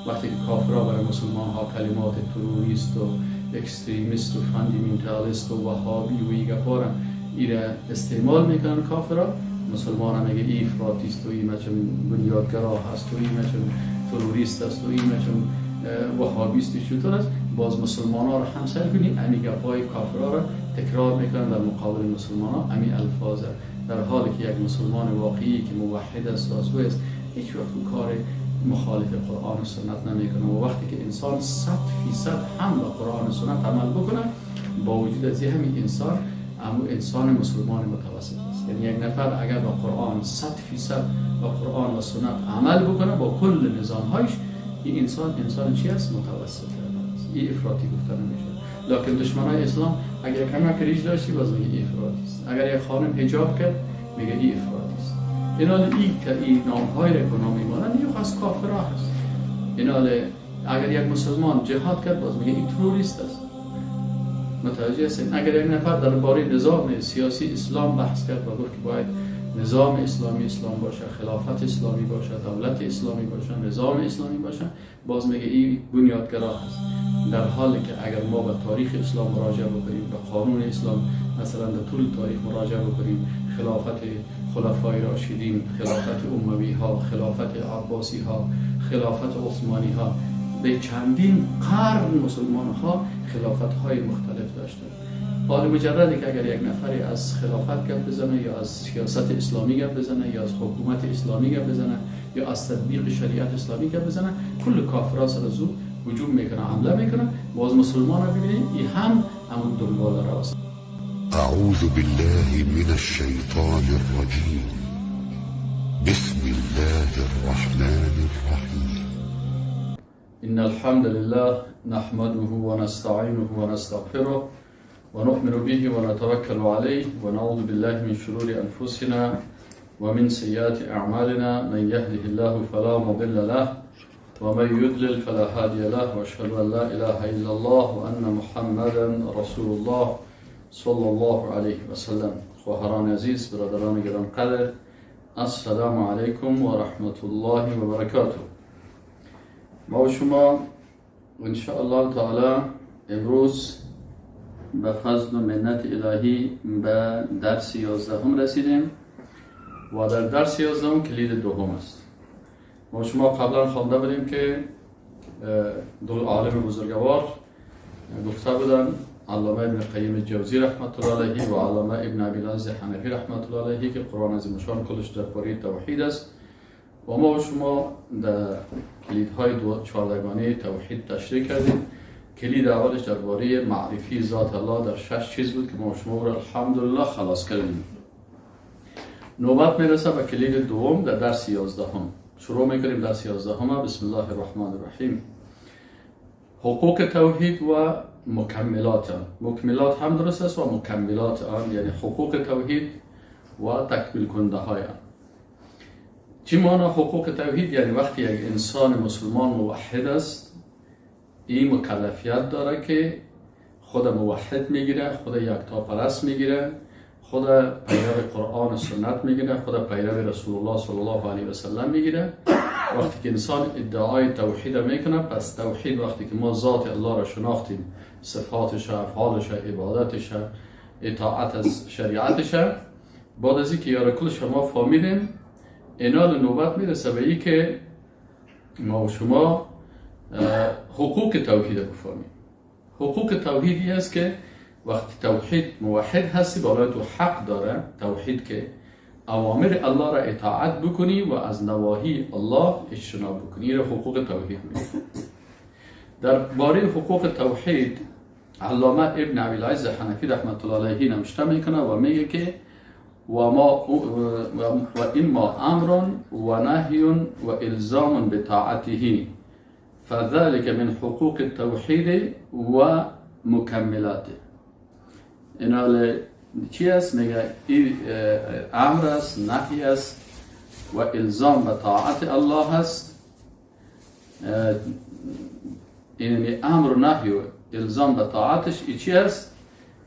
وقتی که کافرها برای مسلمان ها کلمات تروریست و اکستریمیست و فاندامنتالیست و وهابی و ایگا پارا ایره استعمال میکنن کافرها، مسلمان ها میگه ای افراطیست و ای مچون بنیادگرا هست و ای مچون تروریست است و ای مچون وهابیستی چطور است، باز مسلمان ها را همسر کنی امی گپای کافرها را تکرار میکنن در مقابل مسلمان ها امی الفاظ، در حالی که یک مسلمان واقعی که موحد است و است هیچ وقت کار مخالف قرآن و سنت نمیکنه. و وقتی که انسان 100% هم به قرآن و سنت عمل بکنه، با وجود از همین انسان اما انسان مسلمان متوسط است. یعنی یک نفر اگر با قرآن 100% با قرآن و سنت عمل بکنه با کل نظامهایش، این انسان چی است؟ متوسط است. این افراطی گفته نمیشه. لکن دشمنای اسلام اگر کمک ریش داشتی باز میگه این افراطی است. اگر یک خانم حجاب کرد میگه این افراطی است. این نام‌های را که نام می‌برند این خاص کافرها هست. اگر یک مسلمان جهاد کرد باز میگه این تروریست است. متوجه هستین؟ اگر یک نفر درباره نظام سیاسی اسلام بحث کرد و گفت که باید نظام اسلامی اسلام باشه، خلافت اسلامی باشه، دولت اسلامی باشه، نظام اسلامی باشه، باز میگه این بنیادگرا هست. در حالی که اگر ما به تاریخ اسلام مراجعه بکنیم، به قانون اسلام مثلا در طول تاریخ مراجعه بکنیم، خلافت خلفای راشدین، خلافت اموی ها، خلافت عباسی ها، خلافت عثمانی ها، به چندین قرن مسلمان ها خلافت های مختلف داشتند. حال مجردی که اگر یک نفری از خلافت گپ بزنه یا از سیاست اسلامی گپ بزنه یا از حکومت اسلامی گپ بزنه یا از تطبیق شریعت اسلامی گپ بزنه، کل کافرها سر زو هجوم میکنه، حمله میکنه. باز مسلمان ها ببینید این هم همون دنبال راست. اعوذ بالله من الشیطان الرجیم. بسم الله الرحمن الرحیم. ان الحمد لله نحمده ونستعینه ونستغفره ونؤمن به ونتوكل عليه ونعوذ بالله من شرور أنفسنا ومن سيئات أعمالنا. من يهده الله فلا مضل له ومن يضلل فلا هادي له وأشهد أن لا إله إلا الله وأن محمدا رسول الله صلى الله عليه وسلم. خواهران عزیز، برادران گرانقدر، السلام علیکم و رحمت الله و برکاته. ما و شما ان شاء الله تعالی امروز به فضل و منت الهی به درس 11 رسیدیم و در درس 11 کلید دوم است. ما شما قبلا خوانده بودیم که دو عالم بزرگوار گفته بودن، علامه ابن قیم الجوزی رحمت الله علیه و علامه ابن ابی العز حنفی رحمت الله علیه، که قرآن عظیم الشان کلش درباره توحید است و ما و شما در کلیدهای 14گانه توحید تشریح کردیم. کلید اولش درباره معرفی ذات الله در 6 چیز بود که ما شما را الحمدلله خلاص کردیم. نوبت میرسه به کلید دوم در درس 11. شروع میکنیم درس 11. بسم الله الرحمن الرحیم. حقوق توحید و مکملات آن. مکملات هم درست است و مکملات آن یعنی حقوق توحید و تکمیل کننده های آن. چی معنی حقوق توحید؟ یعنی وقتی یک انسان مسلمان موحد است، این مکلفیت داره که خود موحد میگیره، خود یکتاپرست میگیره، خود پیرو قرآن و سنت میگیره، خود پیرو رسول الله صلی الله علیه و سلم میگیره. وقتی که انسان ادعای توحید میکنه، پس توحید وقتی که ما ذات الله را شناختیم، صفاتش، افعالش، عبادتش، اطاعت از شریعتش، بعد از اینکه یاره کل شما فهمیدیم، اینا نوبت میرسه به این که ما و شما حقوق توحید بفهمیم. حقوق توحیدی است که وقتی توحید موحد هستی، بالای تو حق داره توحید که اوامر الله را اطاعت بکنی و از نواهی الله اجتناب بکنی. را حقوق توحید میگه. در باره حقوق توحید علامه ابن ابی العز حنفی رحمت الله علیه نوشته میکنه و میگه که و اما امر و نهی و الزام بطاعته فذلك من حقوق التوحید و مکملاته. اینا چی است؟ میگه امر است، نهی است و الزام به طاعت الله است. یعنی امر و نهی و الزام به طاعتش ای چی است؟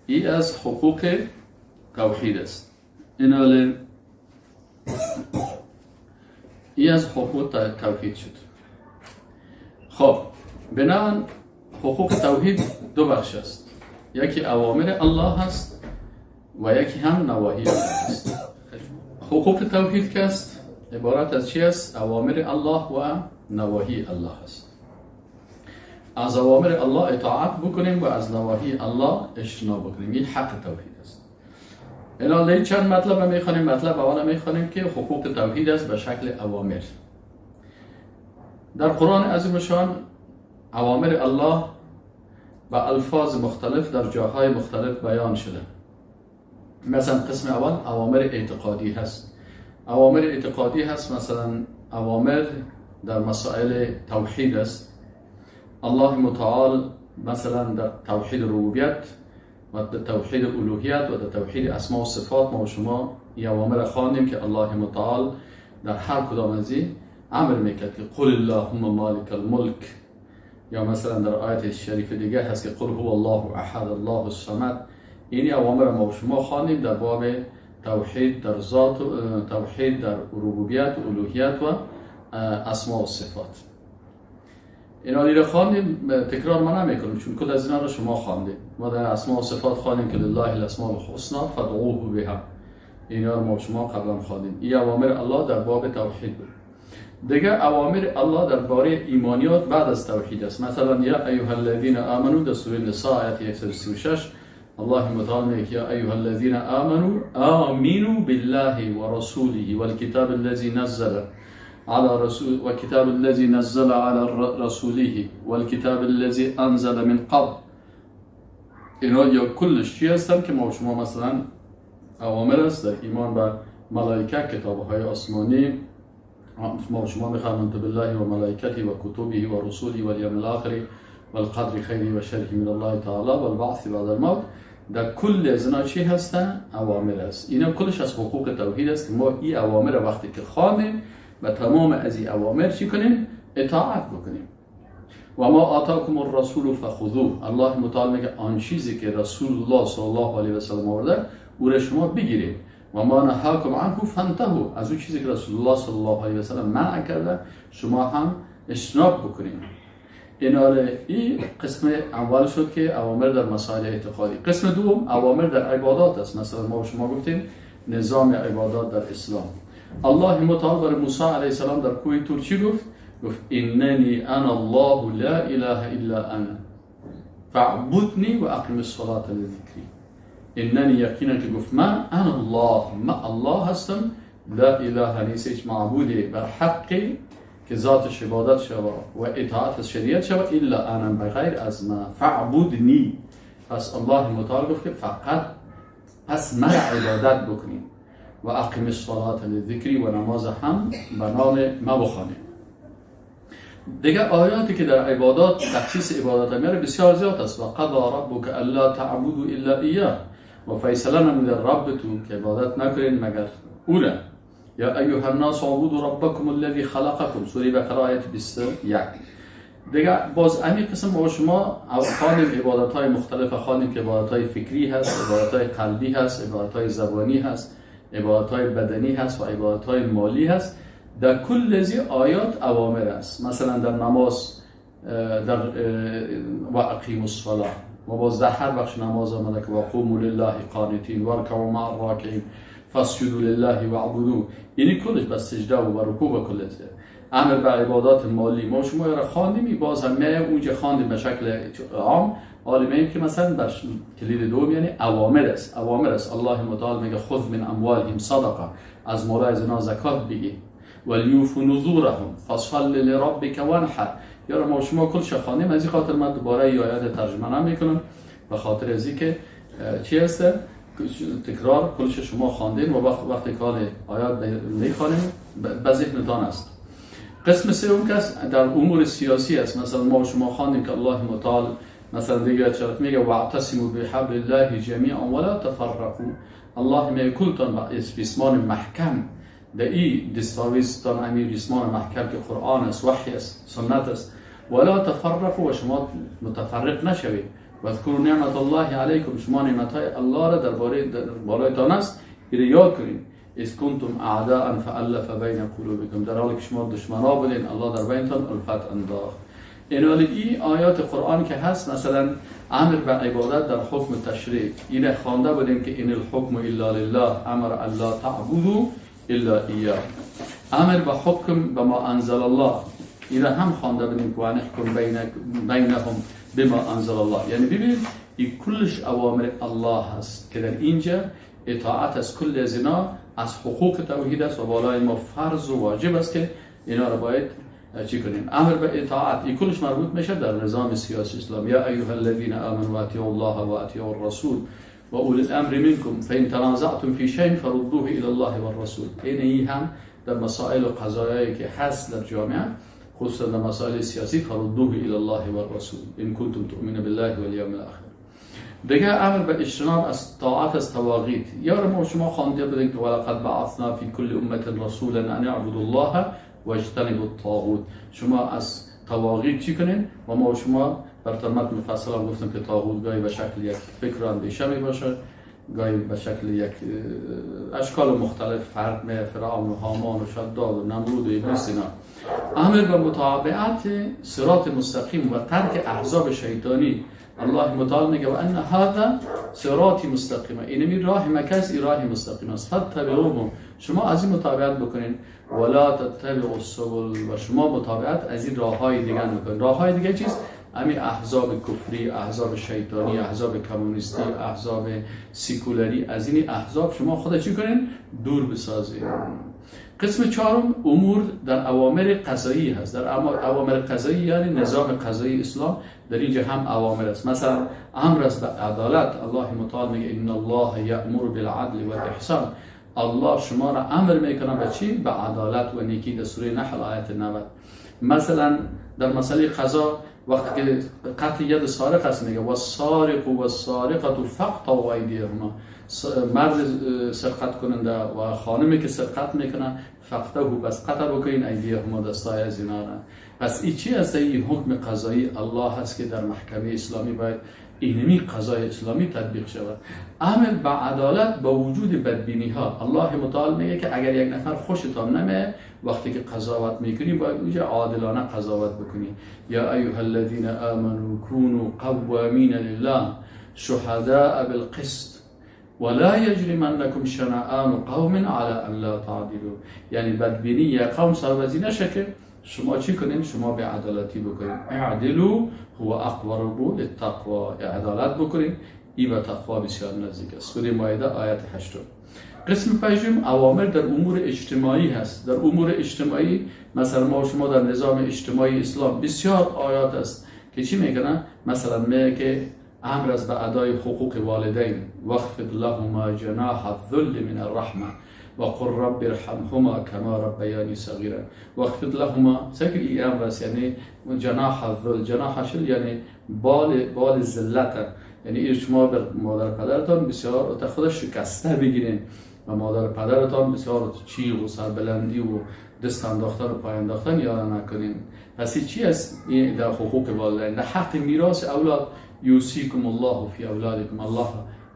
ای از حقوق توحید است. اینا ای از حقوق توحید شد. خب بناهن حقوق توحید دو بخش است، یکی اوامر الله هست و یکی هم نواهی الله است. حقوق توحید که است عبارت از چی است؟ اوامر الله و نواهی الله است. از اوامر الله اطاعت بکنیم و از نواهی الله اجتناب بکنیم. این حق توحید است. الان چند مطلب میخوانیم. مطلب اول میخوانیم که حقوق توحید است به شکل اوامر. در قرآن عظیم شان اوامر الله با الفاظ مختلف در جاهای مختلف بیان شده. مثلا قسم اول اوامر اعتقادی هست. اوامر اعتقادی هست مثلا اوامر در مسائل توحید است. الله متعال مثلا در توحید ربوبیت و در توحید الوهیت و در توحید اسماء و صفات ما و شما این اوامر خواندیم که الله متعال در هر کدام از این امر میکرد که قل اللهم مالک الملک، یا مثلا در آیت شریف دیگه هست که قل هو الله احد الله الصمد. این اوامر ما و شما خواندیم در باب توحید در ذات، توحید در ربوبیت و الوهیت و اسماء و صفات. اینا رو خواندیم، تکرار ما نمیکنیم چون کل از اینا رو شما خواندید. ما در اسماء و صفات خواندیم که لله الاسماء الحسنى فادعوه بها. اینا رو ما شما قبلا خواندیم. این اوامر الله در باب توحید بود. دیگه اوامر الله در باره ایمانیات بعد از توحید است. مثلا یا ایها الذین آمنوا در سوره نساء آیه 136 الله متعال میگه یا ایها الذین آمنوا آمنوا بالله و رسوله والکتاب الذی نزل على رسول والكتاب الذي نزل على رسوله والكتاب الذي انزل من قبل. اینا یا کلش چی هستن که ما شما مثلا اوامر است در ایمان به ملائکه، کتاب‌های آسمانی. ما شما می‌خوانند بالله و ملائکته و کتبه و رسوله و الیوم الاخر والقدر خیره و شره من الله تعالی و البعث بعد الموت. در کل از اینا چی هستن؟ اوامر است. اینا کلش از حقوق توحید است که ما این اوامر وقتی که خوانیم و تمام از این اوامر چی کنیم؟ اطاعت بکنیم. و ما آتاکم الرسول فخذوه. الله متعال میگه آن چیزی که رسول الله صلی الله علیه و سلم آورده او را شما بگیرید. و ما نهاکم عنه فانتهوا. از اون چیزی که رسول الله صلی الله علیه و سلم منع کرده شما هم اجتناب بکنید. این قسم اول شد که اوامر در مسائل اعتقادی. قسم دوم اوامر در عبادات است. مثلا ما شما گفتیم نظام عبادات در اسلام. الله متعال بر موسی علیه السلام در کوه طور چی گفت؟ گفت اننی انا الله لا اله الا انا فاعبدنی و اقم الصلاة لذکری. اننی یقینا که گفت من انا الله هستم، لا اله نیست هیچ معبودی بر حقی که ذاتش عبادت شود و اطاعت شریعت شود الا انا، بغیر از من. فاعبدنی. پس الله متعال گفت که فقط پس من عبادت بکنید و اقیم الصلاة لذکری و نماز هم به نام ما بخوانید. دیگه آیاتی که در عبادات تخصیص عبادت میاره بسیار زیاد است. و قضا ربک الا تعبدوا الا ایاه. و فیصله نموده ربتون که عبادت نکنید مگر او را. یا ایها الناس اعبدوا ربکم الذی خلقکم. سوره بقره آیه 21. دیگه باز همین قسم با شما خواندیم عبادت های مختلف خواندیم که عبادت های فکری هست، عبادت های قلبی هست، عبادت های زبانی هست، عبادت های بدنی هست و عبادت های مالی هست. در کل لذی آیات اوامر است. مثلا در نماز در و اقیم الصلاة و باز در هر بخش نماز آمده که و قوموا لله قانتین و ارکعوا مع الراکعین فاسجدوا لله واعبدوا. یعنی کلش بس سجده و رکوع و کل است. امر به عبادات مالی ما شما را خواندیم، باز هم اونجا خواندیم به شکل عام. حالا میگیم که مثلا در کلید دوم یعنی اوامر است. اوامر است. الله متعال میگه خذ من اموالهم صدقه، از مال از اینا زکات بگیر. ولیوفوا نذورهم فصل لربک وانحر. یا ما شما کلش خواندیم، از این خاطر من دوباره این آیات ترجمه نمیکنم به خاطر از اینکه چی هست تکرار کلش شما خواندین و وقتی که آیات میخوانیم به ذهنتان است. قسم سوم که در امور سیاسی است. مثلا ما شما خواندیم که الله متعال مثلا دیگه شرف میگه واعتصموا بحبل الله جميعا ولا تفرقوا. الله میگه کلتان با اسمان محکم در این دستاویزتان امیر اسمان محکم که قرآن است، وحی است، سنت است. ولا تفرقوا و شما متفرق نشوید. و اذکروا نعمت الله علیکم، شما نعمتهای الله را در بالایتان است یاد کنید. اذ کنتم اعداء فالف بین قلوبکم، در حالی که شما دشمنا بودین الله در بینتان الفت انداخت. این آیات قرآن که هست، مثلا امر به عبادت در حکم تشریع، این خوانده بودیم که این الحکم الا لله امر الله تعبدوا الا ایاه. امر به حکم به ما انزل الله، این هم خوانده بودیم که ونحکم بینهم بما انزل الله. یعنی ببینید این کلش اوامر الله هست که در اینجا اطاعت از کل از اینا از حقوق توحید است و بالای ما فرض و واجب است که اینا رو باید چی کنیم. امر به اطاعت این کلش مربوط میشه در نظام سیاسی اسلام. یا ایها الذین آمنوا اطیعوا الله و اطیعوا الرسول و اولی الامر منکم فان تنازعتم فی شیء فردوه الی الله والرسول. این هم در مسائل و قضایایی که هست در جامعه، خصوصا در مسائل سیاسی، فردوه الی الله والرسول ان کنتم تؤمنون بالله والیوم الاخر. دیگه امر به اجتناب از طاعت از طواغیت. یا ما شما خوانده بودید که ولقد بعثنا فی کل امه رسولا ان اعبدوا الله واجتنبوا الطاغوت. شما از طواغیت چی کنین؟ و ما شما بر ترمت مفصل هم گفتم که طاغوت گاهی به شکل یک فکر و اندیشه می باشه، گاهی به شکل یک اشکال مختلف، فرد فرعون و هامان و شداد و نمرود و ابلیس اینا. امر به متابعت صراط مستقیم و ترک احزاب شیطانی. الله متعال میگه و ان هذا صراطی مستقیمه، اینمی راه مکس ای راه مستقیم است، فاتبعوه، شما از این متابعت بکنین، ولا تتبعوا السبل، و شما متابعت از این راههای دیگه نکنین. راههای دیگه چیست؟ همین احزاب کفری، احزاب شیطانی، احزاب کمونیستی، احزاب سیکولری، از این احزاب شما خود چی کنین؟ دور بسازین. قسم چهارم امور در اوامر قضایی هست. در اوامر قضایی یعنی نظام قضایی اسلام، در اینجا هم اوامر است. مثلا امر است به عدالت. الله متعال میگه ان الله یأمر بالعدل و الاحسان. الله شما را امر میکنه به چی؟ به عدالت و نیکی. در سوره نحل آیت 90. مثلا در مسئله قضا وقتی که قطع ید سارق است میگه و السارق و السارقه فاقطعوا ایدیهما. مرد سرقت کننده و خانمی که سرقت میکنه فقطعوا، بس قطع بکنین ایدیهما، دستای از اینا را. پس این چی است؟ این حکم قضایی الله هست که در محکمه اسلامی باید اینمی قضای اسلامی تطبیق شود. امر به عدالت با وجود بدبینی ها. الله متعال میگه که اگر یک نفر خوشتان نمیاد وقتی که قضاوت میکنی باید اونجا عادلانه قضاوت بکنی. یا ایها الذین آمنوا كونوا قوامین لله شهداء بالقسط ولا یجرمنکم شنآن قوم علی ان لا تعدلوا. یعنی بدبینی یا قوم سربازی نشه که شما چی کنین؟ شما به عدالتی بکنین. اعدلوا هو اقرب للتقوى. عدالت بکنین، این به تقوا بسیار نزدیک است. سوره مائده آیت 8. قسم پنجم اوامر در امور اجتماعی هست. در امور اجتماعی مثلا ما شما در نظام اجتماعی اسلام بسیار آیات است که چی میکنن؟ مثلا میگه که امر از به ادای حقوق والدین، واخفض لهما جناح الذل من الرحمه وقل رب ارحمهما كما ربياني صغيرا. واخفض لهما سکر ای امر است، یعنی جناح الذل. جناح شل یعنی بال ذلت، یعنی شما بر مادر پدرتان بسیار خودش شکسته بگیرین و مادر پدرتان بسیار چیغ و سربلندی و دست انداختن و پای انداختن یاد نکنین. پس چی است؟ این در حقوق والدین. در حق میراث اولاد یوصیکم الله فی اولادکم. الله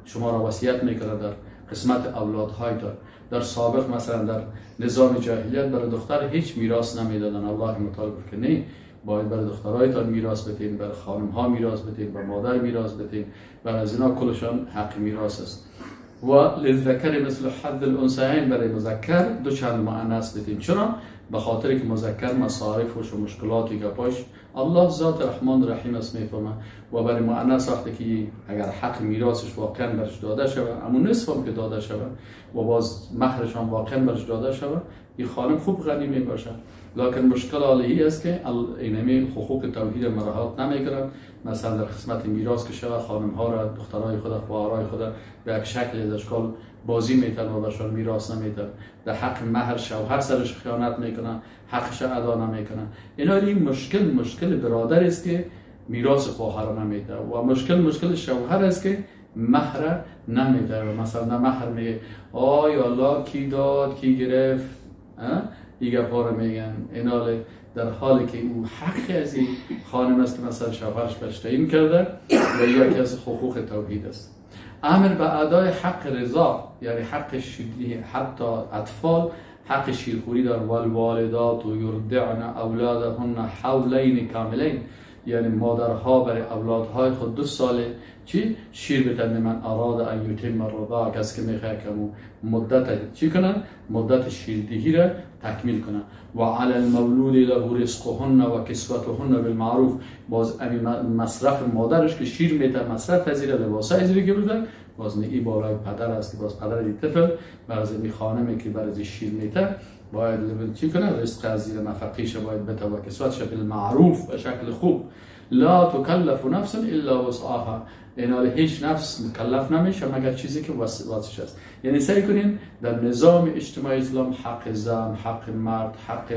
شما را وصیت میکنه در قسمت اولادهایتان. در سابق مثلا در نظام جاهلیت برای دختر هیچ میراث نمیدادن. الله متعال گفت که نه، باید برای دخترایتان میراث بدین، برای خانم ها میراث بدین، برای مادر میراث بدین. برای از اینا کلشان حق میراث است. و للذکر مثل حظ الانثیین، برای مذکر دو چند مؤنث بدین. چرا؟ به خاطر که مذکر مصارفش و مشکلاتی که پاش الله ذات رحمان رحیم است میفهمه. و برای مؤنث وقتی که اگر حق میراثش واقعا برش داده شود، اما نصف هم که داده شود و باز مهرش هم واقعا برش داده شود، این خانم خوب غنی می باشد. لکن مشکل حالی است که اینمی حقوق توحید مراعات نمیکنند. مثلا در قسمت میراث که شود خانم ها را، دخترای خود، خواهرای خود به یک شکل از اشکال بازی میتن و برشان میراث نمیتن. در حق مهر شوهر سرش خیانت میکنن، حقش ادا نمیکنن. اینا این مشکل برادر است که میراث خواهر نمیده و مشکل شوهر است که مهر نمیده. و مثلا مهر میگه آی الله کی داد کی گرفت، این گپا رو میگن. اینا در حالی که او حق از این خانم است که مثلا شوهرش بهش تعیین کرده و یکی از حقوق توحید است. امر به ادای حق رضا، یعنی حق شیری، حتی اطفال حق شیرخوری دارن. والوالدات یرضعن اولادهن حولین کاملین. یعنی مادرها برای اولادهای خود 2 سال چی شیر بدن. من اراد ان یتم الرضاع، کسی که میخواد که مدت چی کنن، مدت شیردهی را تکمیل کنن. و علی المولود له رزقهن و کسوتهن بالمعروف، باز امی مصرف مادرش که شیر میده مصرف پذیره، لباسای زیری بودن، باز نگی بالای پدر است که باز پدر دی طفل برای می خانمی که برای شیر میده باید چی کنه، رزق از زیر نفقیش باید بده و کسوتش بالمعروف، به شکل خوب. لا تکلف نفس الا وسعها، اینا هیچ نفس مکلف نمیشه مگر چیزی که واسش است. یعنی سعی کنین در نظام اجتماعی اسلام حق زن، حق مرد، حق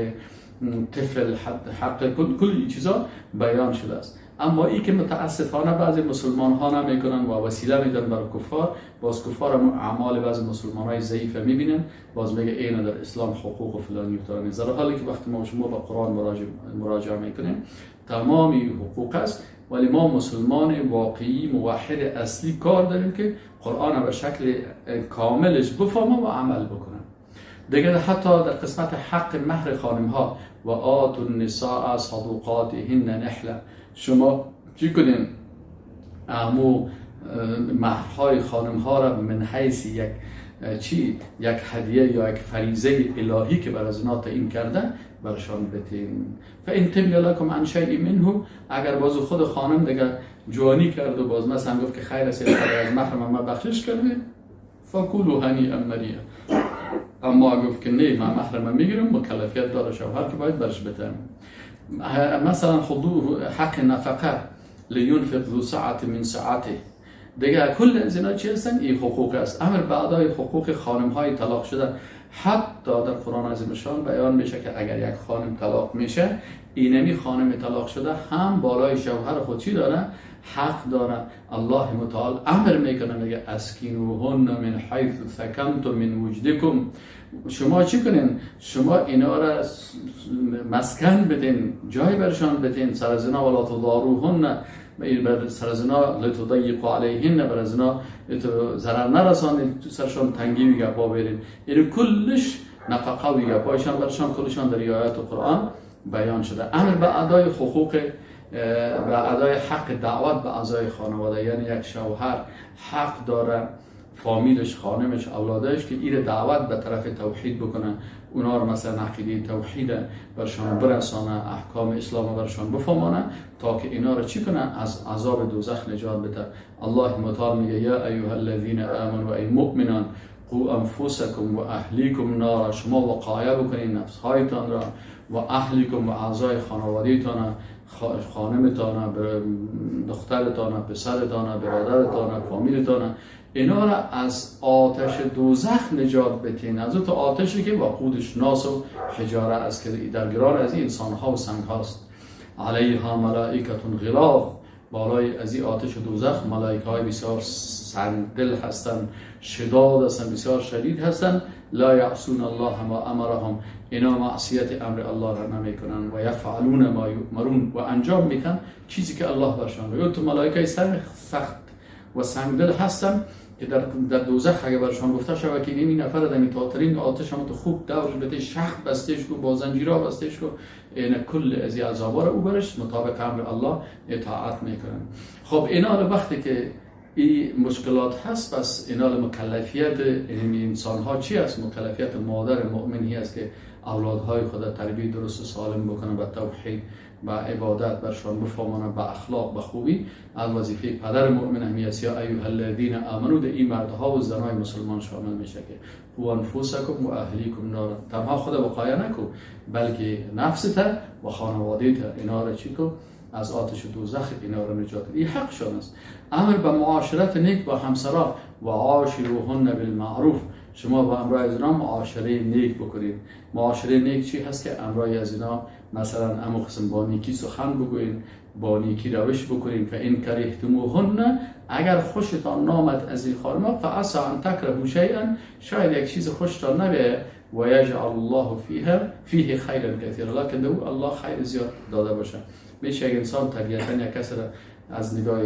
طفل، حق کل چیزا بیان شده است. اما این که متاسفانه بعضی مسلمان ها نمیکنن و وسیله میدن برای کفار، باز کفار اعمال بعضی مسلمان های ضعیف میبینن، باز میگه اینا در اسلام حقوق و فلانی و در حالی که وقتی ما شما با قرآن مراجعه میکنیم تمامی حقوق است، ولی ما مسلمان واقعی موحد اصلی کار داریم که قرآن به شکل کاملش بفهمه و عمل بکنه. دیگه حتی در قسمت حق مهر خانم ها و آتوا النساء صدقاتهن نحله، شما چی کنین؟ امو مهرهای خانم ها را من حیث یک هدیه یا یک فریضه الهی که بر از اینا تعیین کرده برشان بتین. فان طبن لکم عن شیء منه، اگر باز خود خانم دیگه جوانی کرد و باز مثلا گفت که خیر است از محرم ما بخشش کرده، فکلوا هنیئا مریئا، اما گفت که نه من محرم میگیرم، مکلفیت داره شوهر که باید برش بده. مثلا حق نفقه لینفق ذو سعة من سعته، دیگه کل از اینا چی هستن؟ این حقوق است. امر بعدای حقوق خانم های طلاق شده، حتی در قرآن عظیم شان بیان میشه که اگر یک خانم طلاق میشه، اینمی خانم طلاق شده هم بالای شوهر خود چی داره؟ حق داره. الله متعال امر میکنه، میگه اسکینوهن من حیث سکنتم من وجدکم، شما چی کنین؟ شما اینا را مسکن بدین، جای برشان بدین، سر زنا ولا تضاروهن، بر سر زنا لتضيقوا علیهن، بر زنا ضرر نرسانید، تو سرشان تنگی و گپا برید. یعنی کلش نفقه و گپایشان برشان کلشان در آیات قرآن بیان شده. امر به ادای حقوق و ادای حق دعوت به اعضای خانواده، یعنی یک شوهر حق داره فامیلش، خانمش، اولادش که ایره دعوت به طرف توحید بکنه، اونا رو مثلا عقیده توحید برشان برسانه، احکام اسلام برشان بفهمانه، تا که اینا رو چی کنه؟ از عذاب دوزخ نجات بده. الله متعال میگه یا ایها الذین آمنوا، ای مؤمنان، قو انفسکم و اهلیکم نارا، شما وقایه بکنید نفسهایتان را و اهلیکم و اعضای خانوادهتان، خانمتان، دخترتان، پسرتان، برادرتان، فامیلتان، اینا را از آتش دوزخ نجات بتین، از اون آتشی که وقودش ناس و حجاره است که در گران از این انسان ها و سنگ هاست. علیها ملائکتون غلاظ، بالای از این آتش دوزخ ملائکه های بسیار سنگدل هستند، شداد هستند، بسیار شدید هستند. لا یعصون الله ما امرهم، اینا معصیت امر الله را نمی کنند و یفعلون ما یؤمرون، و انجام میکنن چیزی که الله برشان بگه. تو ملائکه سخت و سنگدل هستند که در دوزخ اگه برشان گفته شود که این نفر در تاترین آتش هم تو خوب دور بده، شخ بستش کو، با زنجیرها بستش کو، این کل از عذابا رو او برش مطابق امر الله اطاعت میکنن. خب اینا وقتی که این مشکلات هست، پس اینا مکلفیت این انسان ها چی است؟ مکلفیت مادر مؤمنی است که اولادهای خود تربیت درست و سالم بکنه، به توحید، با عبادت برشان بفهمانه، با اخلاق، با خوبی. از وظیفه پدر مؤمن همیست یا ایها الذین آمنو، ده این مردها و زنای مسلمان شامل میشه که قو انفسکم و اهلیکم نارا، تنها خود وقایه نکو بلکه نفست و خانوادهت اینا را چی کو؟ از آتش دوزخ اینا را نجات. این حق شان است. امر به معاشرت نیک با همسرا و عاشروهن بالمعروف، شما با امرای از اینا معاشره نیک بکنید. معاشره نیک چی هست؟ که امرای از اینا مثلا امو قسم با نیکی سخن بگوین، با نیکی روش بکنین. فان کرهتموهن، اگر خوشتان نامد از این خانم، فعسى ان تکرهوا شیئا، شاید یک چیز خوشتان نبه، و یجعل الله فیه خیرا کثیرا، لکن دو الله خیر زیاد داده باشه. میشه یک انسان طبیعتا یک کسی از نگاه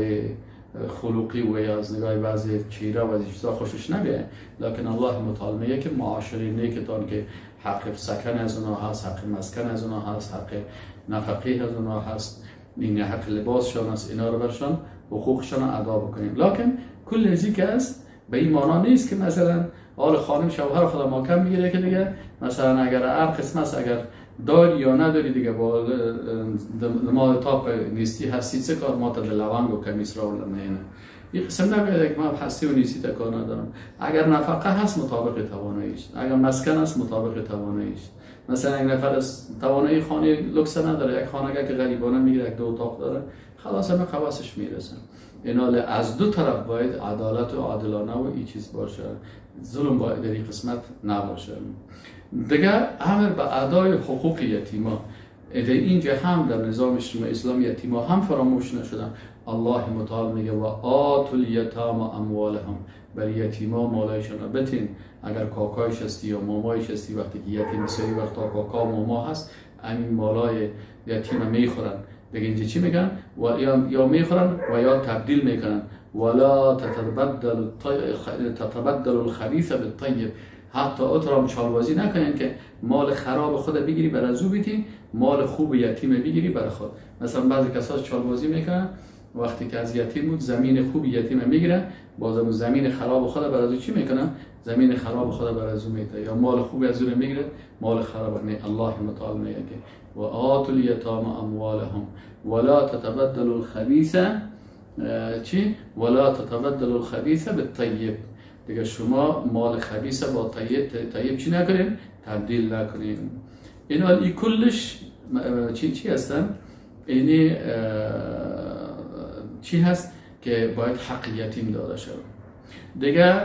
خلقی و یا از نگاه بعضی چهره و از چیزا خوشش نبیه، لکن الله متعال میگه که معاشره نیکتان که حق سکن از اونها هست، حق مسکن از اونها هست، حق نفقه از اونها هست، این حق لباسشان است، اینا رو برشان حقوقشان رو ادا بکنیم. لکن کل ازی که است به این معنا نیست که مثلا حال خانم شوهر خدا محکم میگیره که دیگه مثلا اگر هر قسم است اگر داری یا نداری دیگه با ما تاپ نیستی هستی چه کار ما تا لوانگ و کمیس را ولنه این قسم نمیده که ما هستی و نیستی تکان ندارم. اگر نفقه هست مطابق تواناییش، اگر مسکن هست مطابق تواناییش. مثلا یک نفر از توانایی خانه لوکس نداره، یک خانه که غریبانه میگیره، یک دو اتاق داره، خلاص همه خواستش میرسن. ایناله از دو طرف باید عدالت و عادلانه و این چیز باشه، ظلم باید در این قسمت نباشه. دیگه امر به ادای حقوق یتیما، در اینجا هم در نظام اجتماعی اسلامی یتیما هم فراموش نشدن. الله متعال میگه و آتوا الیتام اموالهم، بر یتیما مالایشون بتین. اگر کاکایش هستی یا مامایش هستی، وقتی که یتیم سری وقتا کاکا ماما هست همین مالای یتیم میخورن. دیگه اینجا چی میگن؟ و یا میخورن و یا تبدیل میکنن. ولا تتبدل الخبیث بالطیب، حتی اترام چالبازی نکنین که مال خراب خود بگیری بر ازو بیتی، مال خوب یتیم بگیری بر خود. مثلا بعضی کسا چالبازی میکنن، وقتی که از یتیم بود زمین خوب یتیم میگیرن، بازم زمین خراب خود بر ازو چی میکنن؟ زمین خراب خود بر ازو میته، یا مال خوب از اون میگیره مال خراب. نه، الله متعال میگه و آتوا الیتام اموالهم ولا تتبدلوا الخبیث چی؟ ولا تتبدلوا الخبیث بالطیب. دیگه شما مال خبیث با طیب چی نکنین؟ تبدیل نکنین. این کلش چی هستن؟ اینی چی هست که باید حق یتیم داده شود. دیگه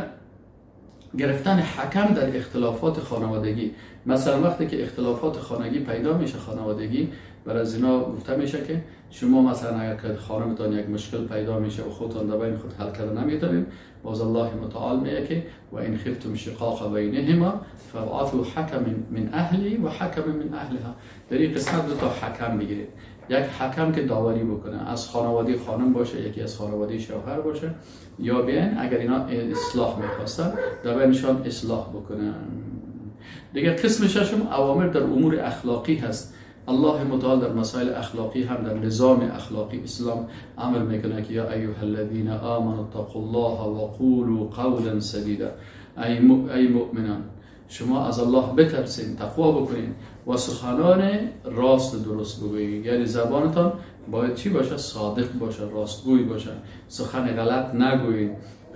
گرفتن حکم در اختلافات خانوادگی، مثلا وقتی که اختلافات خانگی پیدا میشه خانوادگی، برای از اینا گفته میشه که شما مثلا اگر که خانمتان یک مشکل پیدا میشه و خودتان در بین خود حل کردن نمیتونید، باز الله متعال میگه که و ان خفتم شقاق بینهما فابعثوا حکما من اهلی و حکما من اهلها. در این قسمت دو تا حکم بگیرید، یک حکم که داوری بکنه، از خانواده خانم باشه، یکی از خانواده شوهر باشه، یا بیان اگر اینا اصلاح میخواستن در بینشان اصلاح بکنن. دیگه قسم ششم اوامر در امور اخلاقی هست. الله متعال در مسائل اخلاقی هم در نظام اخلاقی اسلام امر میکنه که یا ایها الذین آمنوا اتقوا الله و قولوا قولا سدیدا. ای مؤمنان شما از الله بترسین، تقوا بکنین و سخنان راست درست بگویید. یعنی زبانتان باید چی باشه؟ صادق باشه، راستگوی باشه، سخن غلط نگویید،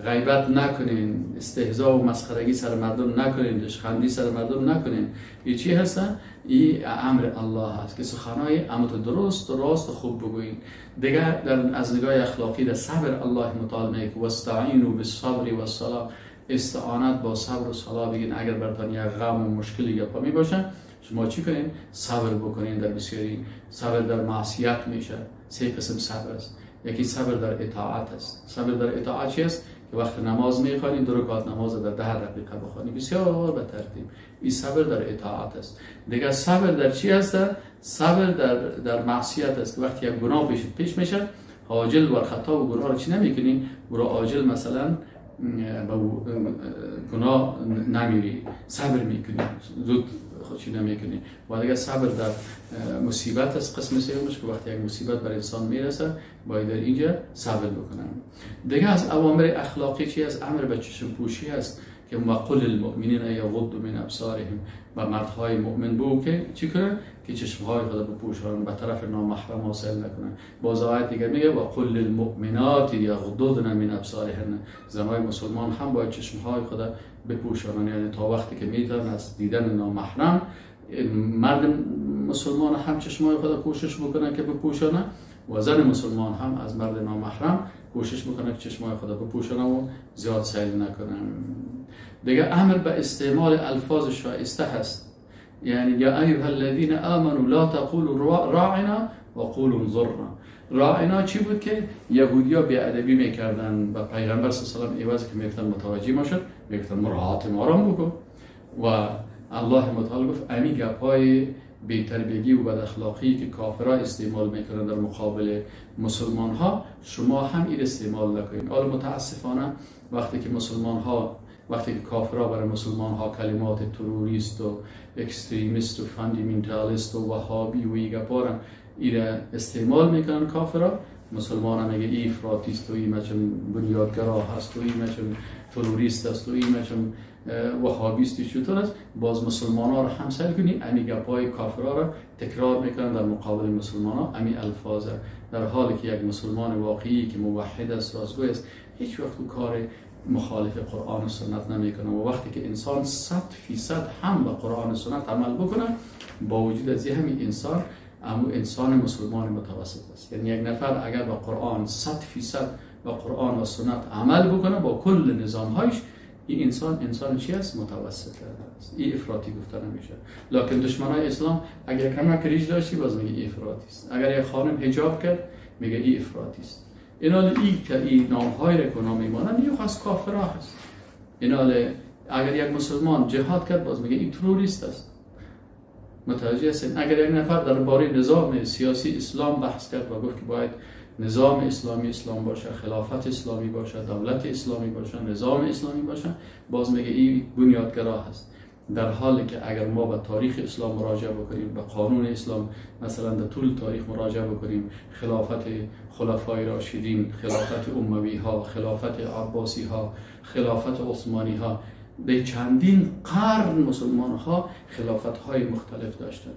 غیبت نکنین، استهزاء و مسخرگی سر مردم نکنین، دشخندی سر مردم نکنین. این چی هستن؟ این امر الله هست که سخنای امر درست و راست و خوب بگویید. دیگه در از نگاه اخلاقی در صبر الله متعال میگه و استعینوا بالصبر والصلاة، استعانت با صبر و صلاح بگین. اگر برتان یک غم و مشکلی یا پا می باشه شما چی کنین؟ صبر بکنین. در بسیاری صبر در معصیت میشه. سه قسم صبر است. یکی صبر در اطاعت است. صبر در اطاعت چی است؟ که وقت نماز میخوانی 2 رکعت نماز در 10 دقیقه بخوانی، بسیار به ترتیب. این صبر در اطاعت است. دیگه صبر در چی است؟ صبر در معصیت است که وقتی یک گناه پیش میشه عاجل و خطا و گناه رو چی نمیکنی، برو عاجل مثلا با گناه نمیری، صبر میکنی، زود خودشی نمیکنی. و دیگه صبر در مصیبت است. قسم سومش که وقتی یک مصیبت بر انسان میرسه باید در اینجا صبر بکنن. دیگه از اوامر اخلاقی چی است؟ امر به چشم پوشی است که وقل المؤمنین یغضوا من ابصارهم، و مردهای مؤمن بگو که چی کنن؟ که چشمهای خود بپوشانن، به طرف نامحرم حاصل نکنن. باز آیت دیگه میگه وقل للمؤمنات یغضضن من ابصارهن، زنهای مسلمان هم باید چشمهای خود بپوشانن، یعنی تا وقتی که میتونن از دیدن نامحرم. مرد مسلمان هم چشمهای خود کوشش بکنن که بپوشانن و زن مسلمان هم از مرد نامحرم کوشش میکنن که چشمای خدا بپوشونن و زیاد سیل نکنن. دیگه امر به استعمال الفاظ شایسته هست. یعنی یا ایها الذین آمنوا لا تقولوا راعنا و قولوا انظرنا. راعنا چی بود؟ که یهودیا بی‌ادبی میکردن و پیغمبر صلی الله علیه و آله که میگفتن متوجه ما شد، میگفتن مراعات ما را بکن. و الله متعال گفت امی گپای بی‌تربیگی و بد اخلاقی که کافرها استعمال میکنن در مقابل مسلمان ها، شما هم این استعمال نکنید. حالا متاسفانه وقتی که کافرها برای مسلمان ها کلمات تروریست و اکستریمیست و فاندامنتالیست و وهابی و ایگپارن ایره استعمال میکنن کافرا. مسلمان هم میگه ای افراطیست و ای مچم بنیادگرا هست و ای مچم تروریست است و ای مچم وهابیستی چطور است. باز مسلمان ها رو همسر کنی امی گپای کافرها رو تکرار میکنن در مقابل مسلمان ها امی الفاظ، در حالی که یک مسلمان واقعی که موحد است راستگوی است هیچ وقت کار مخالف قرآن و سنت نمیکنه. و وقتی که انسان 100% هم به قرآن و سنت عمل بکنه، با وجود از همین انسان اما انسان مسلمان متوسط است. یعنی یک نفر اگر با قرآن 100% با قرآن و سنت عمل بکنه با کل نظامهایش، این انسان چی است؟ متوسط است. این افراطی گفته نمیشه. لکن دشمنای اسلام اگر کمک ریش داشتی باز میگه این افراطی است. اگر یک خانم حجاب کرد میگه این افراطی است. اینال که این نامهای را که نام میمانند این خاص کافرها هست. اینال اگر یک مسلمان جهاد کرد باز میگه این تروریست است. متوجه هستین؟ اگر یک نفر درباره نظام سیاسی اسلام بحث کرد و گفت که باید نظام اسلامی اسلام باشه، خلافت اسلامی باشه، دولت اسلامی باشه، نظام اسلامی باشه، باز میگه این بنیادگرا هست. در حالی که اگر ما به تاریخ اسلام مراجعه بکنیم، به قانون اسلام مثلا در طول تاریخ مراجعه بکنیم، خلافت خلفای راشدین، خلافت اموی ها، خلافت عباسی ها، خلافت عثمانی ها، به چندین قرن مسلمان ها خلافت های مختلف داشتند.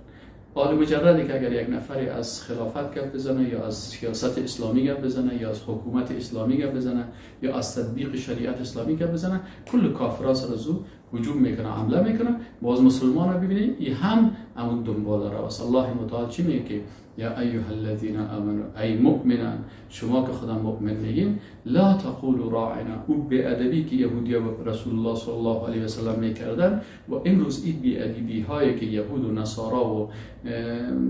حال مجردی که اگر یک نفری از خلافت گپ بزنه یا از سیاست اسلامی گپ بزنه یا از حکومت اسلامی گپ بزنه یا از تطبیق شریعت اسلامی گپ بزنه، کل کافرها سر از او هجوم میکنه، حمله میکنه. باز مسلمان ها ببینید این هم همون دنبال را است. الله متعال چی میگه که یا ایها الذین آمنوا ای مؤمنان، شما که خدا مؤمن میگین، لا تقولوا راعنا. او به ادبی که یهودی و رسول الله صلی الله علیه و سلم میکردن و امروز این بی ادبی هایی که یهود و نصارا و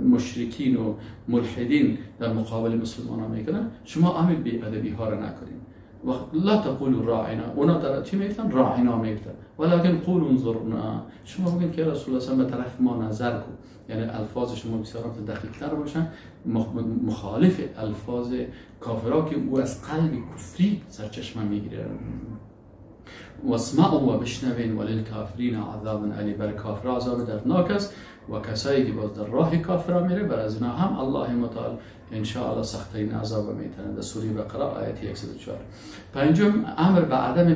مشرکین و ملحدین در مقابل مسلمان ها میکنن، شما همین بی ادبی ها را نکنین. و لا تقولوا راعنا، اونا در چی میگن؟ راعنا میگن، ولکن قولوا انظرنا. شما بگین که رسول الله به طرف ما نظر کو. یعنی الفاظ شما بسیار دقیق تر باشن، مخالف الفاظ کافرها که او از قلب کفری سرچشمه میگیره. واسمعوا و بشنوین وللکافرین عذاب علی. بر کافرها عذاب دردناک است و کسایی که باز در راه کافرها میره بر از اینا هم الله متعال ان شاء الله سختین عذاب میتونه. در سوره بقره آیه 104. پنجم، امر به عدم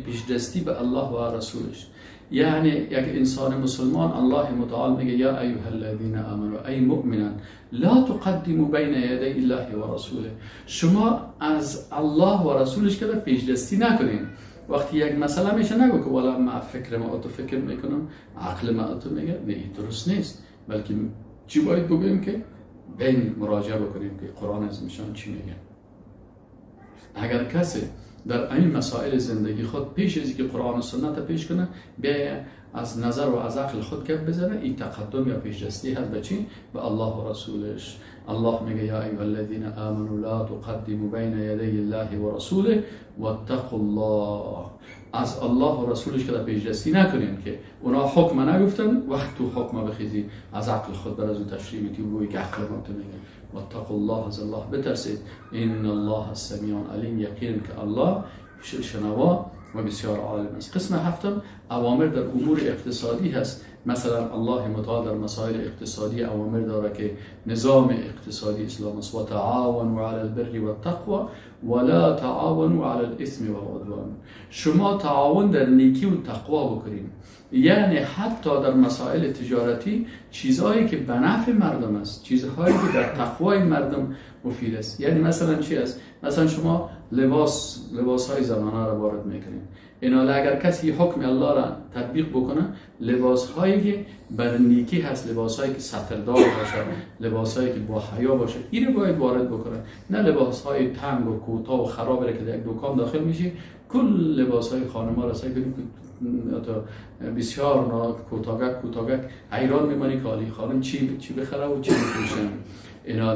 پیشدستی به الله و رسولش. یعنی یک انسان مسلمان الله متعال میگه یا ایها الذین آمنوا ای مؤمنان لا تقدموا بین یدی الله و رسوله. شما از الله و رسولش که پیشدستی نکنین. وقتی یک مسئله میشه نگو که والا ما فکر ما تو فکر میکنم، عقل ما تو میگه نه درست نیست، بلکه چی باید بگویم که بین مراجعه بکنیم که قرآن از میشان چی میگه. اگر کسی در این مسائل زندگی خود پیش از اینکه قرآن و سنت پیش کنه بیا از نظر و از عقل خود کپ بزنه، این تقدم یا پیشدستی هست به چی؟ به الله و رسولش. الله میگه یا ایها الذین آمنوا لا تقدموا بین یدی الله و رسوله واتقوا الله. از الله و رسولش که پیشدستی نکنین که اونا حکم نگفتن، وقت تو حکم بخیزی از عقل خود بر از او تشریح میتی و بگویی که عقل ما تو میگه. واتقوا الله، از الله بترسید. ان الله سمیع علیم، یقین که الله شنوا و بسیار عالم است. قسم هفتم، اوامر در امور اقتصادی هست. مثلا الله متعال در مسائل اقتصادی اوامر داره که نظام اقتصادی اسلام است. و تعاونوا علی البر والتقوى ولا تعاونوا علی الاثم والعدوان. شما تعاون در نیکی و تقوا بکنید. یعنی حتی در مسائل تجارتی چیزهایی که به نفع مردم است، چیزهایی که در تقوای مردم مفید است. یعنی مثلا چی است؟ مثلا شما لباسهای زنانه را وارد میکنید. اینا اگر کسی حکم الله را تطبیق بکنه، لباسهایی که بر نیکی هست، لباسهایی که سطردار باشه، لباسهایی که با حیا باشه، این رو باید وارد بکنه. نه لباسهای تنگ و کوتاه و خرابه که در یک دکان داخل میشی، کل لباسهای خانم‌ها را سعی کنید بسیار کوتاگک حیران میمانی که علی خانم چی بخره و چی بفروشه.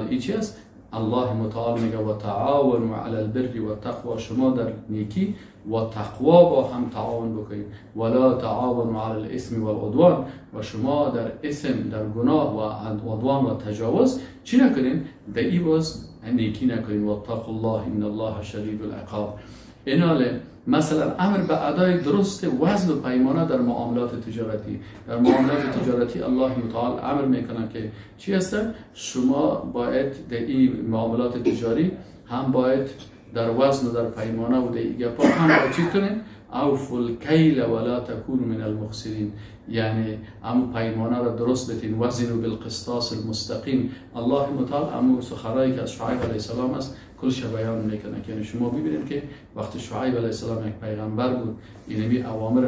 این چی است؟ الله متعال میگه و تعاونوا علی البر و تقوا. شما در نیکی و تقوا با هم تعاون بکنید. ولا تعاونوا علی الاثم والعدوان. و شما در اسم، در گناه و عدوان و تجاوز چی نکنین؟ در این باز نیکی نکنین. واتقوا الله ان الله شدید العقاب. ایناله مثلا امر به ادای درست وزن و پیمانه در معاملات تجارتی. در معاملات تجارتی الله متعال امر میکنه که چی هست؟ شما باید در این معاملات تجاری هم باید در وزن و در پیمانه و در گپا هم باید چی کنین؟ اوفوا الکیل ولا تکونوا من المخسرین، یعنی امو پیمانه را درست بتین، وزنوا بالقسطاس المستقیم. الله متعال امو سخنرانی که از شعیب علیه السلام است کلش بیان میکنه که شما ببینید که وقتی شعیب علیه السلام یک پیغمبر بود، اینمی اوامر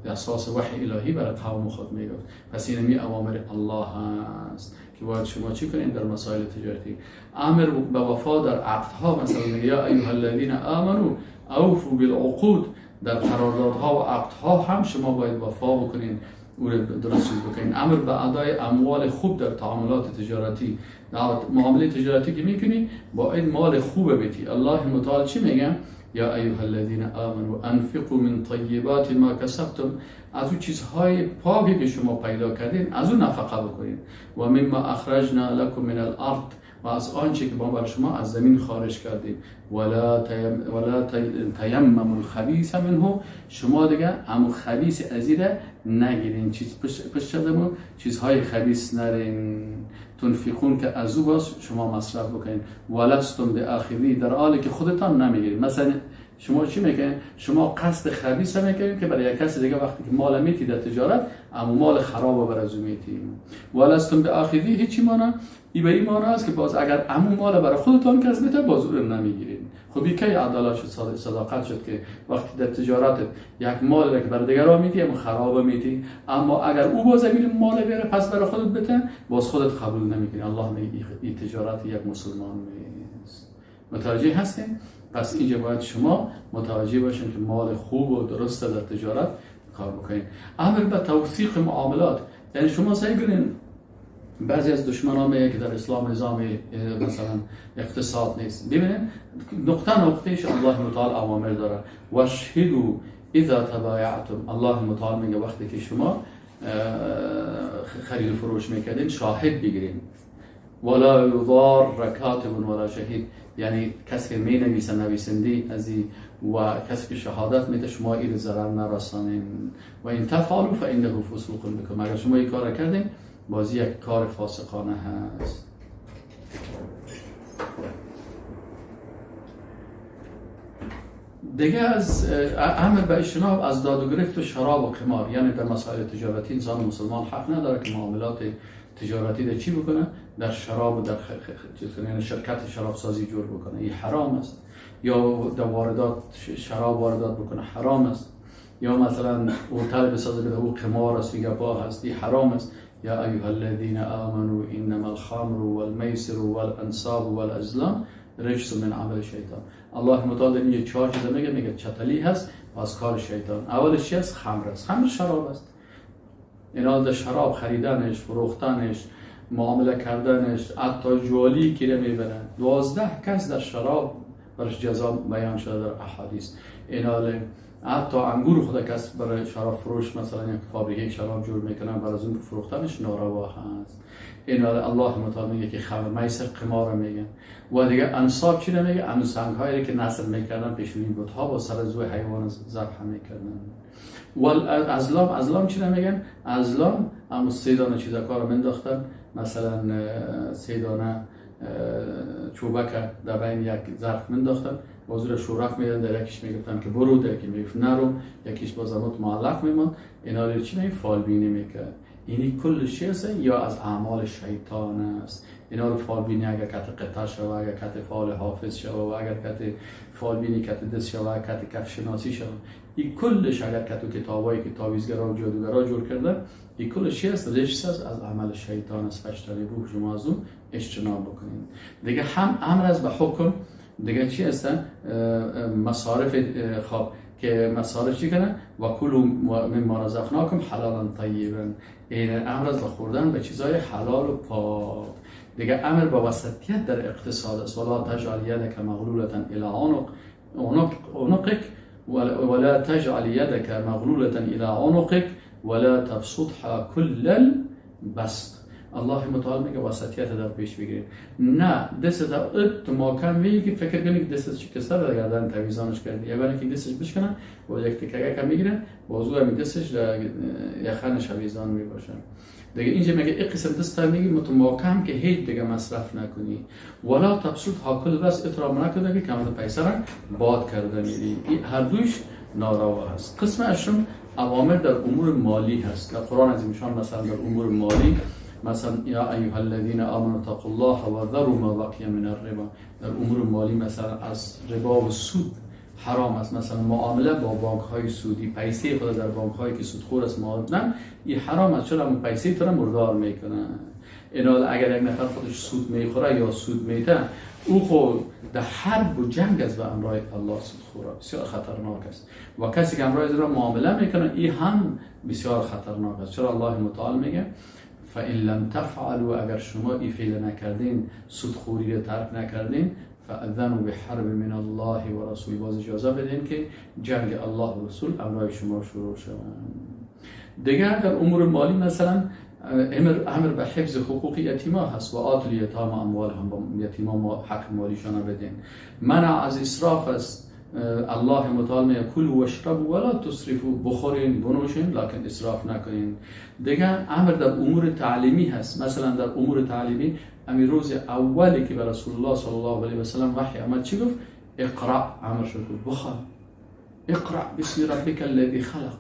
به اساس وحی الهی برای قوم خود میگفت، پس اینمی اوامر الله هست که باید شما چی کنین در مسائل تجارتی. امر به وفا در عقدها، مثلا یا ایها الذین آمنوا اوفوا بالعقود، در قراردادها و عقدها هم شما باید وفا بکنین او درست چیز بکنین. امر به ادای اموال خوب در تعاملات تجارتی، در معامله تجارتی که میکنی باید مال خوب بیتی. الله متعال چی میگه؟ یا ایها الذین آمنوا انفقوا من طیبات ما کسبتم، از اون چیزهای پاکی که شما پیدا کردین از اون نفقه بکنین. و مما اخرجنا لكم من الارض، و از آنچه که ما برای شما از زمین خارج کردیم. ولا تیمموا الخبیث منه، شما دیگه همون خبیث از این نگیرین، چیزهای خبیث نرین. تنفقون که از او باز شما مصرف بکنین. ولستم بآخذی، در حالی که خودتان نمیگیرین. مثلا شما چی میکنین؟ شما قصد خبیث میکنین که برای کسی دیگه وقتی که مال میتی در تجارت، اما مال خراب بر از او میتی. ولستم بآخذی هیچی مانا ای به این مانا است که باز اگر امو مال برای خودتان کسب میته باز او رو نمیگیرین. خب این کی عدالت شد، صداقت شد که وقتی در تجارت یک مال را که برای دیگران میتی اما خراب میتی، اما اگر او باز امیر مال بیاره پس برای خودت بته باز خودت قبول نمیکنی. الله میگه این تجارت یک مسلمان نیست. متوجه هستین؟ پس اینجا باید شما متوجه باشین که مال خوب و درست در تجارت کار بکنین. امر به توثیق معاملات، یعنی شما سعی کنین. بعضی از دشمنان میگه که در اسلام نظام مثلا اقتصاد نیست. ببینید نقطهش الله متعال اوامر داره. واشهدوا اذا تبایعتم، الله متعال میگه وقتی که شما خرید و فروش میکردین شاهد بگیرین. ولا یضار کاتب ولا شهید، یعنی کسی که می نویسنده از و کسی که شهادت میده شما این ضرر نرسانین. و این تفعلوا فانه فسوق بكم، اگر شما این کار کردین بازی یک کار فاسقانه هست. دیگه از امر به اجتناب از داد و گرفت و شراب و قمار، یعنی در مسائل تجارتی انسان مسلمان حق نداره که معاملات تجارتی در چی بکنه؟ در شراب و در یعنی شرکت شراب سازی جور بکنه، این حرام است. یا در واردات شراب واردات بکنه حرام است. یا مثلا هتل بسازه به او قمار است و گپا است، این حرام است. یا ایها الذین آمنوا انما الخمر والمیسر والانصاب والازلام رجس من عمل شیطان. الله متعال اینجا چهار چیز میگه چتلی هست از کار شیطان. اولش چی است؟ خمر است. خمر شراب است. اینا در شراب خریدنش، فروختنش، معامله کردنش، حتی جوالی که میبرن. 12 کس در شراب برش جزا بیان شده در احادیث. اینا حتی انگور خود کس برای شراب فروش مثلا یک فابریکه شراب جور میکنن برای از اون فروختنش ناروا هست. اینا الله متعال میگه که خمر، میسر، قمار میگن. و دیگه انصاب چی نمیگه؟ انو سنگ هایی که نصب میکردن پیشونی بت‌ها با سر زوی حیوان ذبح میکردن. و ازلام چی نمیگن؟ ازلام هم 3 دانه چیزا کارو منداختن، مثلا 3 دانه چوبک در بین یک ظرف منداختن، بازور شورک میدن، در یکیش میگفتن که برو، در یکی میگفت نرو، یکیش با زمات معلق میموند. اینا رو چی میگن؟ فالبینی میکرد. اینی کل چیزه یا از اعمال شیطان است. اینا رو فالبینی اگر کت قطع شوه، اگر کت فال حافظ شوه، و اگر کت فالبینی کت دست شوه، کت کف شناسی شوه، این کلش اگر کت کتابایی که تعویضگرا و جادوگرا جور کردن، این کلش چی است؟ رجس است، از عمل شیطان است. فاجتنبوه، شما از اون اجتناب بکنید. دیگه هم امر از به حکم. دیگه چی هستن؟ مصارف خواب که مصارف چی کنن؟ و کلوا مما رزقناکم حلالا طیبا، این امر از به خوردن به چیزای حلال و پاک. دیگه امر به وسطیت در اقتصاد است. ولا تجعل یدک مغلولة الی عنقک ولا تجعل یدک مغلولة الی عنقک ولا تبسطها كل البسط. الله متعال میگه وسطیت در پیش بگیرید. نه دست تو محکم میگی فکر کنی که دستش شکسته در گردن تعویضانش کردی، یا برای اینکه دستش بشکنن با یک تکه کم میگیرن بازو همین دستش یخنش تعویضان میباشن. دیگه اینجا میگه این قسم دست میگی متماکم که هیچ دیگه مصرف نکنی، ولا تبسط هاکل بس اطرام نکنه که کمال پیسه را باد کرده میری. این هر دوش ناروا هست. قسم اشم اوامر در امور مالی هست. در قرآن عظیم شان مثلا در امور مالی مثلا یا ایها الذین آمنوا اتقوا الله و ذروا ما بقی من الربا. در امور مالی مثلا از ربا و سود حرام است. مثلا معامله با بانک های سودی، پیسه خود در بانک هایی که سودخور است معامله این حرام است، چون اون پیسه تو را مردار میکنه. اینا اگر یک نفر خودش سود میخوره یا سود میده، او خود در حرب و جنگ است و امرای الله سودخوره، بسیار خطرناک است. و کسی که امرای را معامله میکنه این هم بسیار خطرناک است. چرا الله متعال میگه فإن لم تفعلوا، اگر شما این فعل نکردین، سودخوری را ترک نکردین، فأذنوا بحرب من الله و رسول، باز اجازه بدین که جنگ الله و رسول امرای شما شروع شود. دیگر در امور مالی مثلا امر به حفظ حقوق یتیما هست و آتوا الیتامی اموالهم، با یتیما حق مالیشان بدین. منع از اسراف است. الله متعال میگه کلوا واشربوا ولا تسرفوا، بخورین بنوشین لکن اسراف نکنین. دیگر امر در امور تعلیمی هست. مثلا در امور تعلیمی همین روز اولی که به رسول الله صلی الله علیه و سلم وحی آمد چی گفت؟ اقرأ، امر شد بخوان. اقرأ بسم ربک الذی خلق،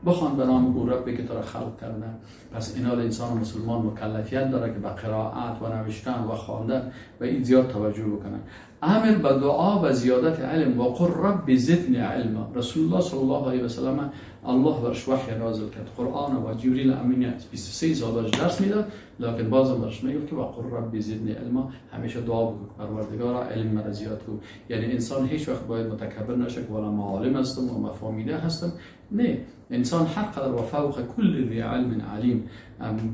بخوان به نام او ربی که تو را خلق کرده. پس اینا انسان مسلمان مکلفیت داره که به قرائت و نوشتن و خواندن و این زیاد توجه بکنن. امر به دعا و زیادت علم و قل رب زدنی علما. رسول الله صلی الله علیه و سلم الله برش وحی نازل کرد، قرآن و جبریل امین 23 سال برش درس میداد، لکن بازم برش میگفت که وقل رب زدنی علما، همیشه دعا بکن پروردگارا علم مرا زیاد کن. یعنی انسان هیچ وقت باید متکبر نشه که والا معالم هستم و مفهومیده هستم. نه، انسان هر قدر و فوق کل ذی علم علیم،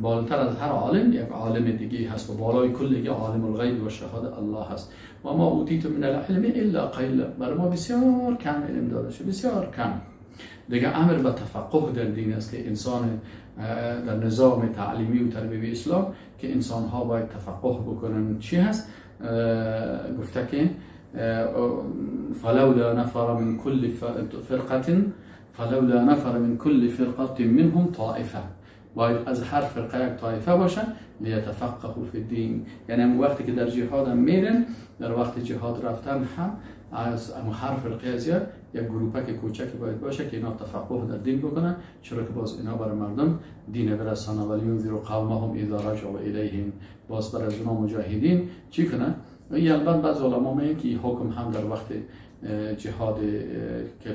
بالاتر از هر عالم یک عالم دیگه هست و بالای کل یک عالم الغیب و شهاده الله هست. و ما اوتیتم من العلم الا قلیلا، برای ما بسیار کم علم داده شده، بسیار کم. دیگه امر به تفقه در دین است که انسان در نظام تعلیمی و تربیوی اسلام که انسان ها باید تفقه بکنن. چی هست؟ گفته که فلولا نفر من كل فرقة منهم طائفه، باید از هر فرقه یک طایفه باشن لیتفقهوا فی الدین. یعنی وقتی که در جهاد هم میرن، در وقت جهاد رفتن هم از هر فرقه زیاد یک گروپک کوچکی باید باشه که اینا تفقه در دین بکنن، چرا که باز اینا برای مردم دین برسانه. ولیونذر قومهم اذا رجعوا الیهم، باز برای از اونا مجاهدین چی کنن؟ البته بعض علما میگن که حکم هم در وقت جهاد که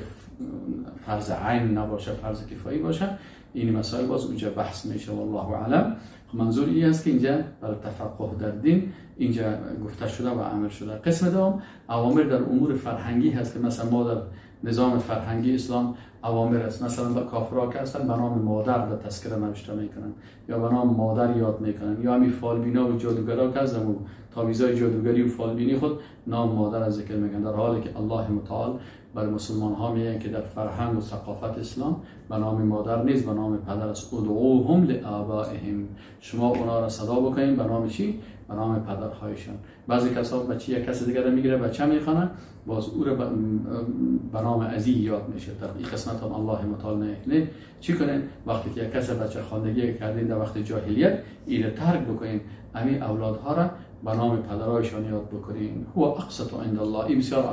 فرض عین نباشه، فرض کفایی باشه. این مسائل باز اونجا بحث میشه والله اعلم. منظور این است که اینجا برای تفقه در دین اینجا گفته شده و عمل شده. قسم دوم اوامر در امور فرهنگی هست که مثلا ما در نظام فرهنگی اسلام اوامر است. مثلا با کافرها که هستن به نام مادر در تذکره نوشته میکنن یا به نام مادر یاد میکنن، یا همین فالبینا و جادوگرا که هستن و تاویزای جادوگری و فالبینی خود نام مادر از ذکر میکنن، در حالی که الله متعال برای مسلمان ها میگن که در فرهنگ و ثقافت اسلام به نام مادر نیست، به نام پدر است. ادعوهم لآبائهم، شما اونا را صدا بکنید به نام چی؟ به نام پدرهایشان. بعضی کسا بچه یک کس دیگر رو میگیره بچه میخوانن، باز او را به نام عزی یاد میشه. در این قسمت هم الله متعال نه چی کنین؟ وقتی که یک کس بچه خواندگی کردین در وقت جاهلیت، این ترک بکنین، همین اولادها را به نام پدرایشان یاد بکنین. هو اقسط عند الله، این بسیار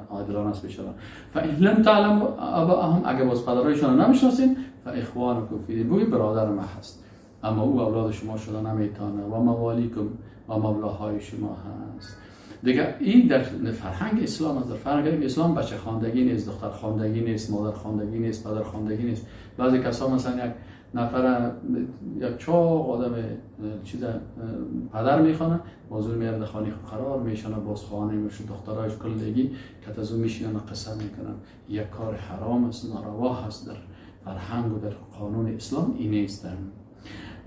عادلانه است بشرا. فإن لم تعلموا آباءهم، اگه باز پدرایشان نمیشناسین، فاخوانکم فی الدین، بوی برادر ما هست اما او اولاد شما شده نمیتونه. و موالیکم، و مولاهای شما هست. دیگه این در فرهنگ اسلام است. در فرهنگ اسلام بچه خواندگی نیست، دختر خواندگی نیست، مادر خواندگی نیست، پدر خواندگی نیست. بعضی کسا مثلا یک نفر یک چاق آدم چیز پدر میخوانه، بازور میاره در خانه قرار میشنه، باز خانه میشه دخترایش کلگی که از اون میشینن و قصه میکنن. یک کار حرام است، ناروا هست. در فرهنگ و در قانون اسلام این نیست.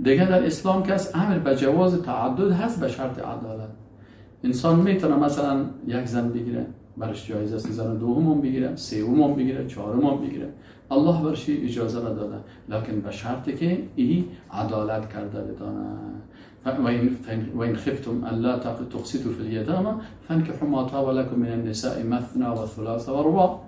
دیگه در اسلام که از امر به جواز تعدد هست به شرط عدالت. انسان میتونه مثلا یک زن بگیره، برش جایز است زن دوم هم بگیره، سوم هم بگیره، چهارم هم بگیره. الله برش اجازه نداده، لکن به شرطی که این عدالت کرده بدانه. وإن خفتم ألا تقسطوا في اليتامى فانكحوا ما طاب لكم من النساء مثنى وثلاث ورباع.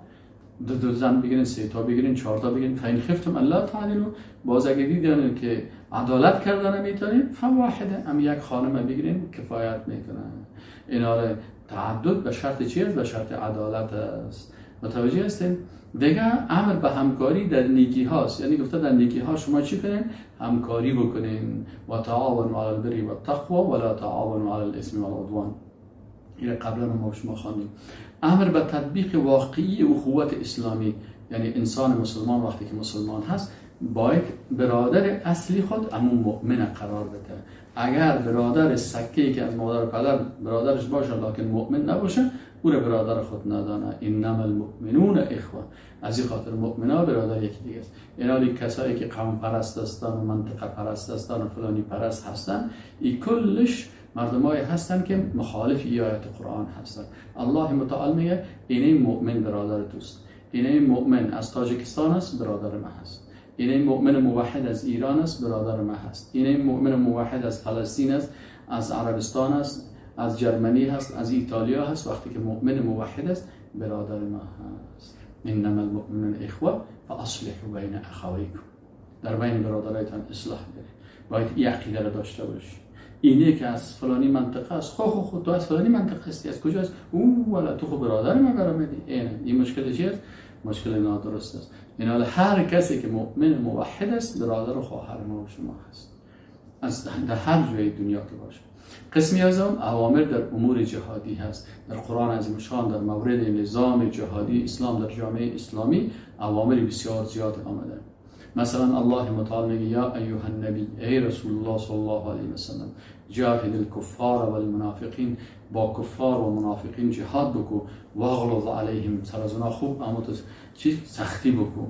دو زن بگیرین، 3 تا بگیرین، 4 تا بگیرین. فإن خفتم ألا تعدلوا، باز اگه دیدین که عدالت کردن نمیتونین فواحده، هم یک خانم بگیرین کفایت میکنه. اینا تعدد به شرط چی است؟ به شرط عدالت است. متوجه هستین؟ دیگه امر به همکاری در نیکی هاست، یعنی گفته در نیکی ها شما چی کنین؟ همکاری بکنین. و تعاونوا علی البر و التقوى ولا تعاونوا علی الاثم والعدوان. این قبلا ما شما خواندیم. امر به تطبیق واقعی اخوت اسلامی، یعنی انسان مسلمان وقتی که مسلمان هست باید برادر اصلی خود همون مؤمن قرار بده. اگر برادر سکه‌ای که از مادر و پدر برادرش باشه لکن مؤمن نباشه، او را برادر خود ندانه. انما المؤمنون اخوه، از این خاطر مؤمنا برادر یکی دیگه است. این کسایی که قوم پرست هستن و منطقه پرست هستن و فلانی پرست هستن، این کلش مردمایی هستن که مخالف آیات قرآن هستن. الله متعال میگه این مؤمن برادر توست، این مؤمن از تاجیکستان است برادر من هست، این مؤمن موحد از ایران است برادر من هست، این مؤمن موحد از فلسطین است، از عربستان است، از جرمنی هست، از ایتالیا هست. وقتی که مؤمن موحد است برادر ما هست. انما المؤمنون اخوه فاصلحوا بین اخویکم، در بین برادرایتان اصلاح بیارید. باید این عقیده را داشته باشید. اینه که از فلانی منطقه است، خود تو از فلانی منطقه هستی، از کجا است؟ ولا تو خود برادر ما برآمدی. این مشکل چیه است؟ مشکل نادرست است. اینا هر کسی که مؤمن موحد است برادر و خواهر ما و شما هست، از در هر جای دنیا که باشه. قسمی از آن اوامر در امور جهادی هست. در قرآن عظیم شان در مورد نظام جهادی اسلام در جامعه اسلامی اوامر بسیار زیاد آمده. مثلا الله متعال میگه یا ایها النبی، ای رسول الله صلی الله علیه و سلم، جاهد الکفار و المنافقین، با کفار و منافقین جهاد بکو، واغلظ علیهم، سر از اونا خوب اما سختی بکو.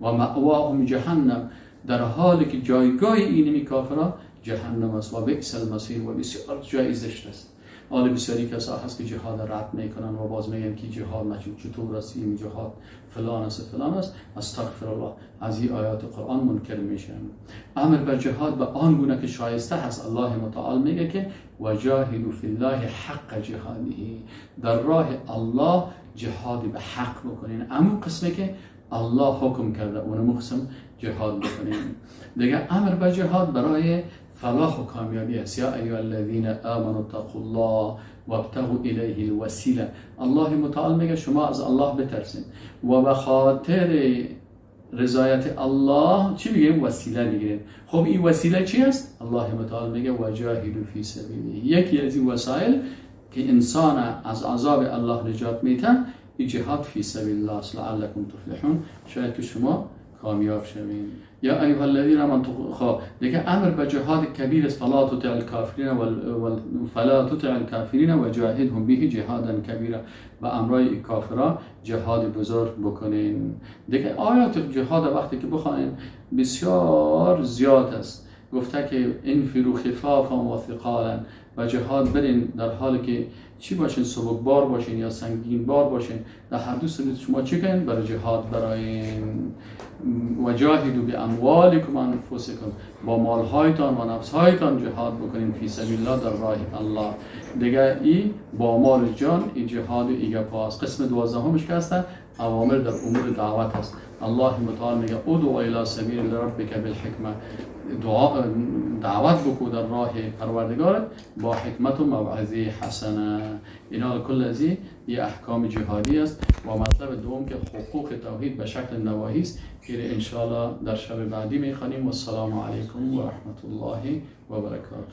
و مأواهم جهنم، در حالی که جایگاه اینمی کافران جهنم است و بئس المصیر، و بسیار جای زشت است. حال بسیاری کسا هست که جهاد رد میکنن و باز میگن که جهاد چطور است، این جهاد فلان است فلان است. استغفر الله، از این آیات قرآن منکر میشن. امر به جهاد به آن گونه که شایسته هست. الله متعال میگه که وجاهدوا فی الله حق جهاده، در راه الله جهاد به حق بکنین. اما قسمی که الله حکم کرده اونم قسم جهاد بکنین. دیگه امر به جهاد برای فلاح و کامیابی است. یا ایها الذین آمنوا اتقوا الله وابتغوا الیه الوسیله. الله متعال میگه شما از الله بترسین و به خاطر رضایت الله چی میگیم؟ وسیله میگیرید. خب این وسیله چی است؟ الله متعال میگه وجاهدوا فی سبیله. یکی از این وسایل که انسان از عذاب الله نجات میده این جهاد فی سبیل الله، لعلکم تفلحون، شاید که شما کامیاب شوین. یا ایها الذین آمنوا، دیگه امر به جهاد کبیر است. فلا تطع الکافرین و جاهدهم به جهادا کبیرا، و امرای کافران جهاد بزرگ بکنین. دیگه آیات جهاد وقتی که بخواین بسیار زیاد است. گفته که انفروا خفافا و ثقالا، و جهاد برین در حالی که چی باشین؟ سبکبار باشین یا سنگین بار باشین. در هر دو صورت شما چی کنین؟ برای جهاد براین. و جاهدوا باموالکم و انفسکم، با مالهایتان و نفسهایتان جهاد بکنین فی سبیل الله، در راه الله. دیگه ای با مال جان ای جهاد ایگه پاس. قسم 12 که هستن اوامر در امور دعوت هست. الله متعال میگه ادعو الی سبیل ربک بالحکمه، دعوت بکو در راه پروردگارت با حکمت و موعظه حسنه. اینا کل از این احکام جهادی است. و مطلب دوم که حقوق توحید به شکل نواهی است که ان شاء الله در شب بعدی میخوانیم. و السلام علیکم و رحمت الله و برکاته.